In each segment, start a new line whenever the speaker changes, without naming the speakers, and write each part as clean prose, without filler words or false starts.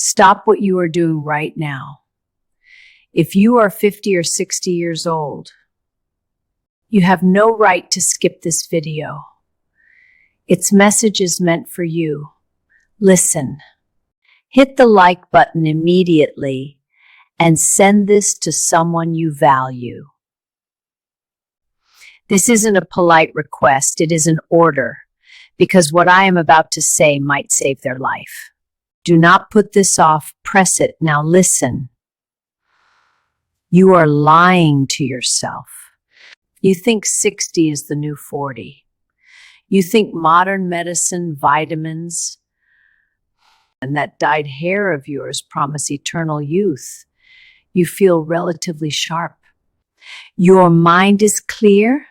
Stop what you are doing right now. If you are 50 or 60 years old, you have no right to skip this video. Its message is meant for you. Listen. Hit the like button immediately and send this to someone you value. This isn't a polite request, it is an order, because what I am about to say might save their life. Do not put this off, press it. Now listen. You are lying to yourself. You think 60 is the new 40. You think modern medicine, vitamins, and that dyed hair of yours promise eternal youth. You feel relatively sharp. Your mind is clear.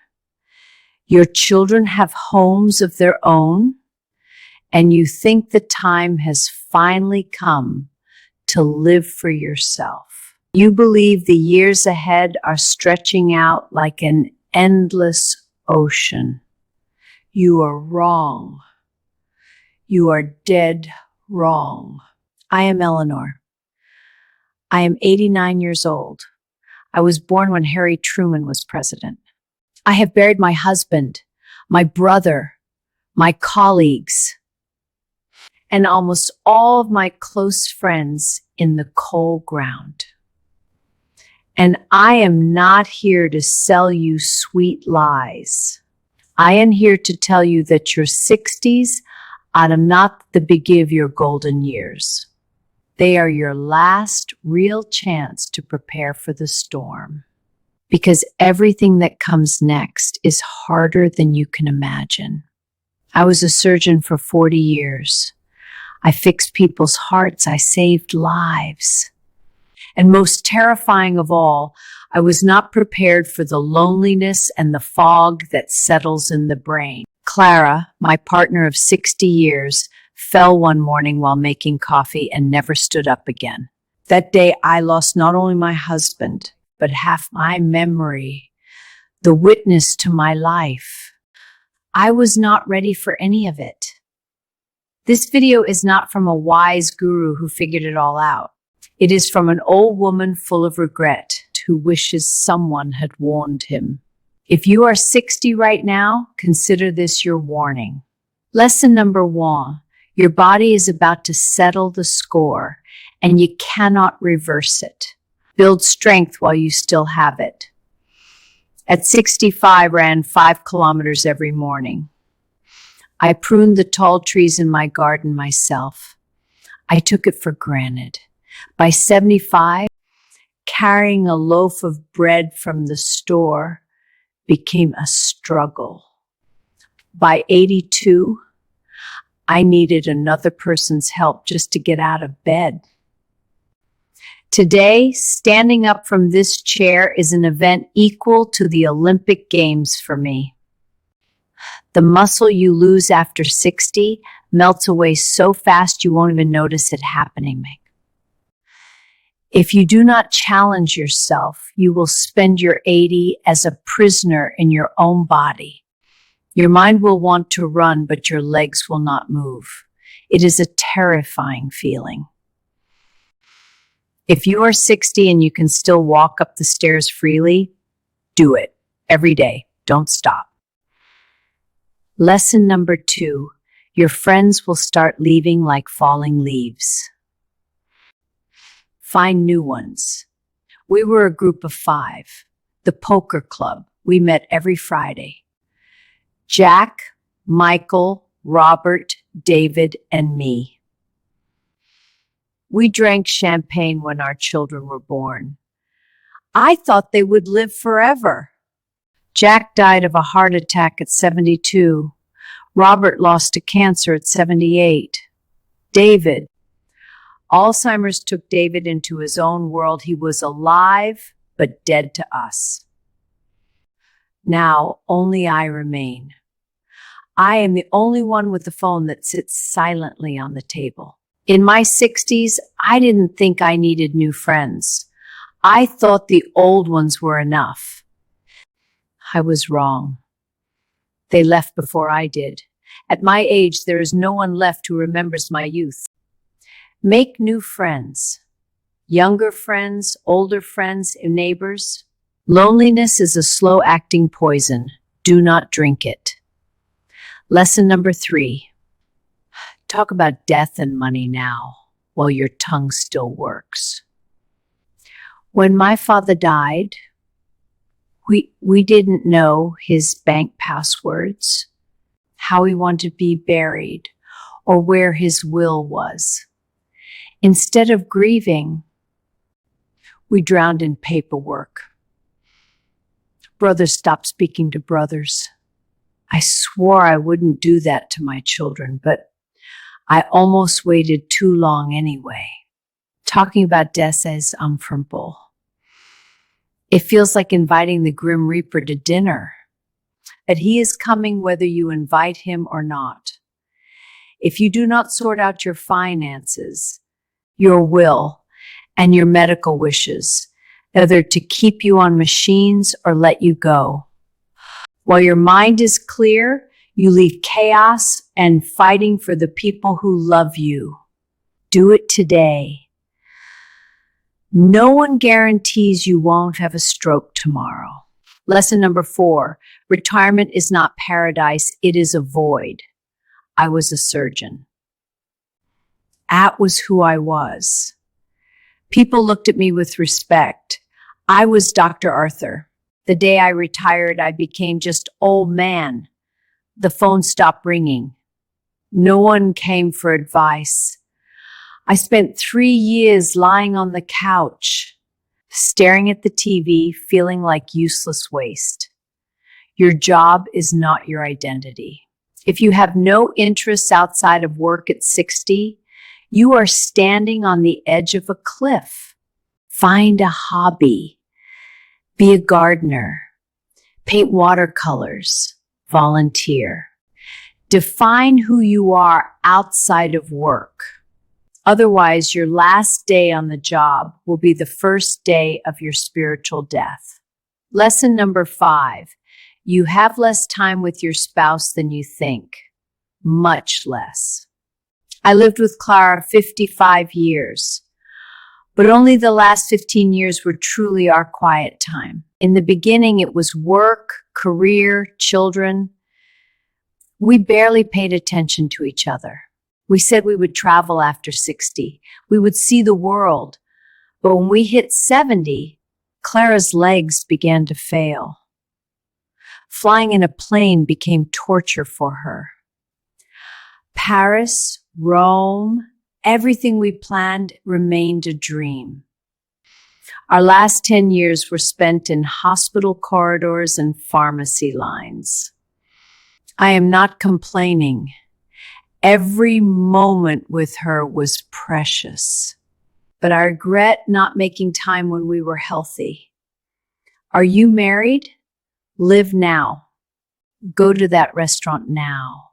Your children have homes of their own. And you think the time has finally come to live for yourself. You believe the years ahead are stretching out like an endless ocean. You are wrong. You are dead wrong. I am Eleanor. I am 89 years old. I was born when Harry Truman was president. I have buried my husband, my brother, my colleagues, and almost all of my close friends in the coal ground. And I am not here to sell you sweet lies. I am here to tell you that your 60s are not the beginning of your golden years. They are your last real chance to prepare for the storm. Because everything that comes next is harder than you can imagine. I was a surgeon for 40 years. I fixed people's hearts. I saved lives. And most terrifying of all, I was not prepared for the loneliness and the fog that settles in the brain. Clara, my partner of 60 years, fell one morning while making coffee and never stood up again. That day, I lost not only my husband, but half my memory, the witness to my life. I was not ready for any of it. This video is not from a wise guru who figured it all out. It is from an old woman full of regret who wishes someone had warned him. If you are 60 right now, consider this your warning. Lesson number 1, your body is about to settle the score and you cannot reverse it. Build strength while you still have it. At 65, I ran 5 kilometers every morning. I pruned the tall trees in my garden myself. I took it for granted. By 75, carrying a loaf of bread from the store became a struggle. By 82, I needed another person's help just to get out of bed. Today, standing up from this chair is an event equal to the Olympic Games for me. The muscle you lose after 60 melts away so fast you won't even notice it happening. If you do not challenge yourself, you will spend your 80 as a prisoner in your own body. Your mind will want to run, but your legs will not move. It is a terrifying feeling. If you are 60 and you can still walk up the stairs freely, do it every day. Don't stop. Lesson number 2, your friends will start leaving like falling leaves. Find new ones. We were a group of 5, the poker club. We met every Friday. Jack, Michael, Robert, David, and me. We drank champagne when our children were born. I thought they would live forever. Jack died of a heart attack at 72. Robert lost to cancer at 78. David. Alzheimer's took David into his own world. He was alive, but dead to us. Now, only I remain. I am the only one with the phone that sits silently on the table. In my 60s, I didn't think I needed new friends. I thought the old ones were enough. I was wrong. They left before I did. At my age, there is no one left who remembers my youth. Make new friends, younger friends, older friends, neighbors. Loneliness is a slow-acting poison. Do not drink it. Lesson number 3. Talk about death and money now, while your tongue still works. When my father died, we didn't know his bank passwords, how he wanted to be buried, or where his will was. Instead of grieving, we drowned in paperwork. Brothers stopped speaking to brothers. I swore I wouldn't do that to my children, but I almost waited too long anyway. Talking about death is uncomfortable. It feels like inviting the Grim Reaper to dinner, but he is coming whether you invite him or not. If you do not sort out your finances, your will, and your medical wishes, either to keep you on machines or let you go. While your mind is clear, you leave chaos and fighting for the people who love you. Do it today. No one guarantees you won't have a stroke tomorrow. Lesson number 4, retirement is not paradise, it is a void. I was a surgeon. That was who I was. People looked at me with respect. I was Dr. Arthur. The day I retired, I became just old man. The phone stopped ringing. No one came for advice. I spent 3 years lying on the couch, staring at the TV, feeling like useless waste. Your job is not your identity. If you have no interests outside of work at 60, you are standing on the edge of a cliff. Find a hobby. Be a gardener. Paint watercolors. Volunteer. Define who you are outside of work. Otherwise, your last day on the job will be the first day of your spiritual death. Lesson number 5. You have less time with your spouse than you think. Much less. I lived with Clara 55 years, but only the last 15 years were truly our quiet time. In the beginning, it was work, career, children. We barely paid attention to each other. We said we would travel after 60. We would see the world. But when we hit 70, Clara's legs began to fail. Flying in a plane became torture for her. Paris, Rome, everything we planned remained a dream. Our last 10 years were spent in hospital corridors and pharmacy lines. I am not complaining. Every moment with her was precious, but I regret not making time when we were healthy. Are you married? Live now. Go to that restaurant now.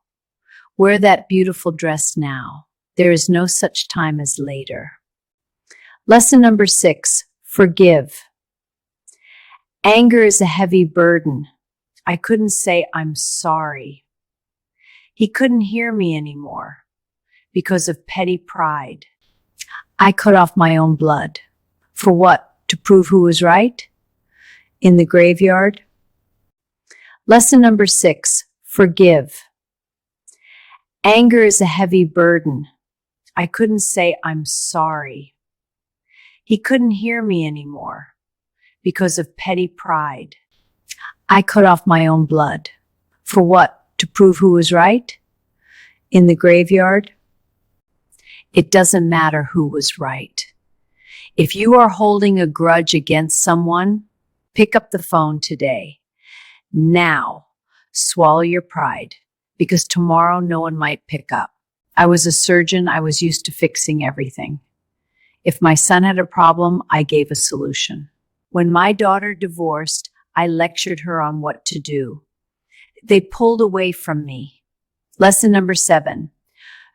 Wear that beautiful dress now. There is no such time as later. Lesson number 6, forgive. Anger is a heavy burden. I couldn't say I'm sorry. He couldn't hear me anymore because of petty pride. I cut off my own blood. For what? To prove who was right? In the graveyard? Lesson number 6, forgive. Anger is a heavy burden. I couldn't say I'm sorry. He couldn't hear me anymore because of petty pride. I cut off my own blood. For what? To prove who was right? In the graveyard? It doesn't matter who was right. If you are holding a grudge against someone, pick up the phone today. Now, swallow your pride, because tomorrow no one might pick up. I was a surgeon. I was used to fixing everything. If my son had a problem, I gave a solution. When my daughter divorced, I lectured her on what to do. They pulled away from me. Lesson number 7.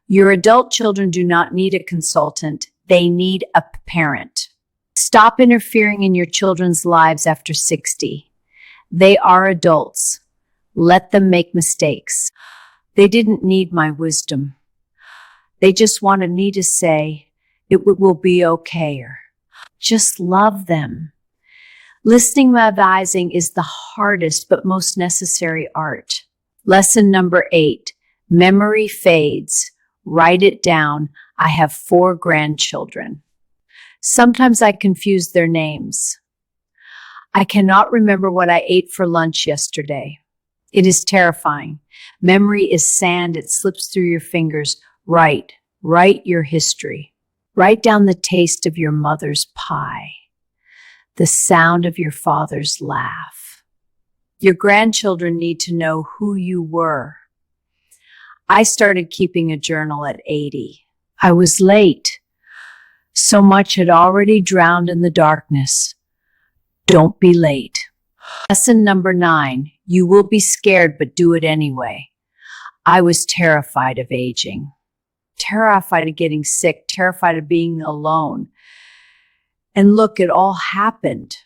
Your adult children do not need a consultant. They need a parent. Stop interfering in your children's lives after 60. They are adults. Let them make mistakes. They didn't need my wisdom. They just wanted me to say, Will be okay. Just love them. Listening advising is the hardest but most necessary art. Lesson number 8, memory fades. Write it down. I have 4 grandchildren. Sometimes I confuse their names. I cannot remember what I ate for lunch yesterday. It is terrifying. Memory is sand. It slips through your fingers. Write your history. Write down the taste of your mother's pie, the sound of your father's laugh. Your grandchildren need to know who you were. I started keeping a journal at 80. I was late. So much had already drowned in the darkness. Don't be late. Lesson number 9, you will be scared, but do it anyway. I was terrified of aging, terrified of getting sick, terrified of being alone. And look, it all happened.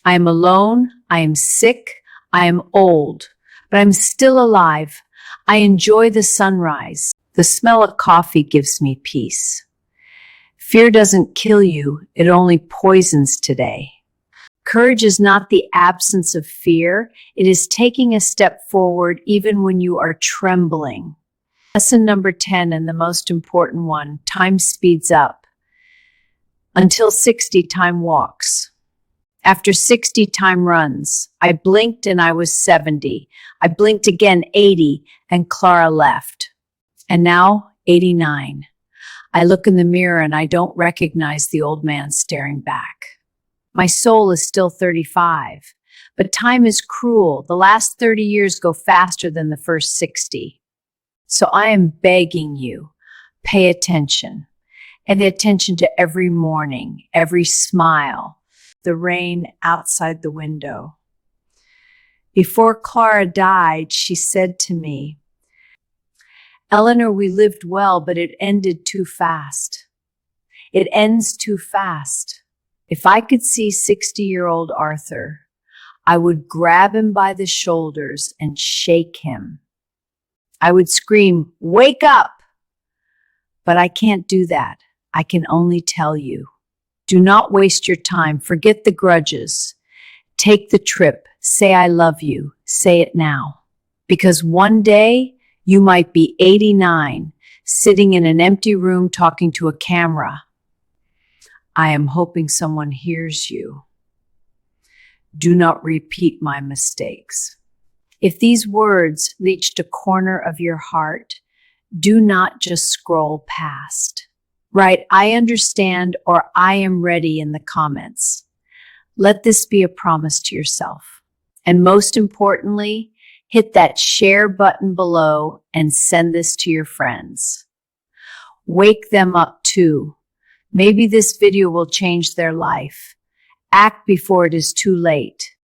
I am alone, I am sick, I am old, but I'm still alive. I enjoy the sunrise. The smell of coffee gives me peace. Fear doesn't kill you, it only poisons today. Courage is not the absence of fear. It is taking a step forward even when you are trembling. Lesson number 10, and the most important one, time speeds up. Until 60, time walks. After 60, time runs. I blinked and I was 70. I blinked again, 80, and Clara left. And now, 89. I look in the mirror and I don't recognize the old man staring back. My soul is still 35, but time is cruel. The last 30 years go faster than the first 60. So I am begging you, pay attention. And attention to every morning, every smile, the rain outside the window. Before Clara died, she said to me, Eleanor, we lived well, but it ended too fast. It ends too fast. If I could see 60-year-old Arthur, I would grab him by the shoulders and shake him. I would scream, wake up! But I can't do that. I can only tell you. Do not waste your time. Forget the grudges. Take the trip. Say I love you. Say it now. Because one day you might be 89, sitting in an empty room talking to a camera. I am hoping someone hears you. Do not repeat my mistakes. If these words reached a corner of your heart, do not just scroll past. Write, I understand, or I am ready in the comments. Let this be a promise to yourself. And most importantly, hit that share button below and send this to your friends. Wake them up too. Maybe this video will change their life. Act before it is too late.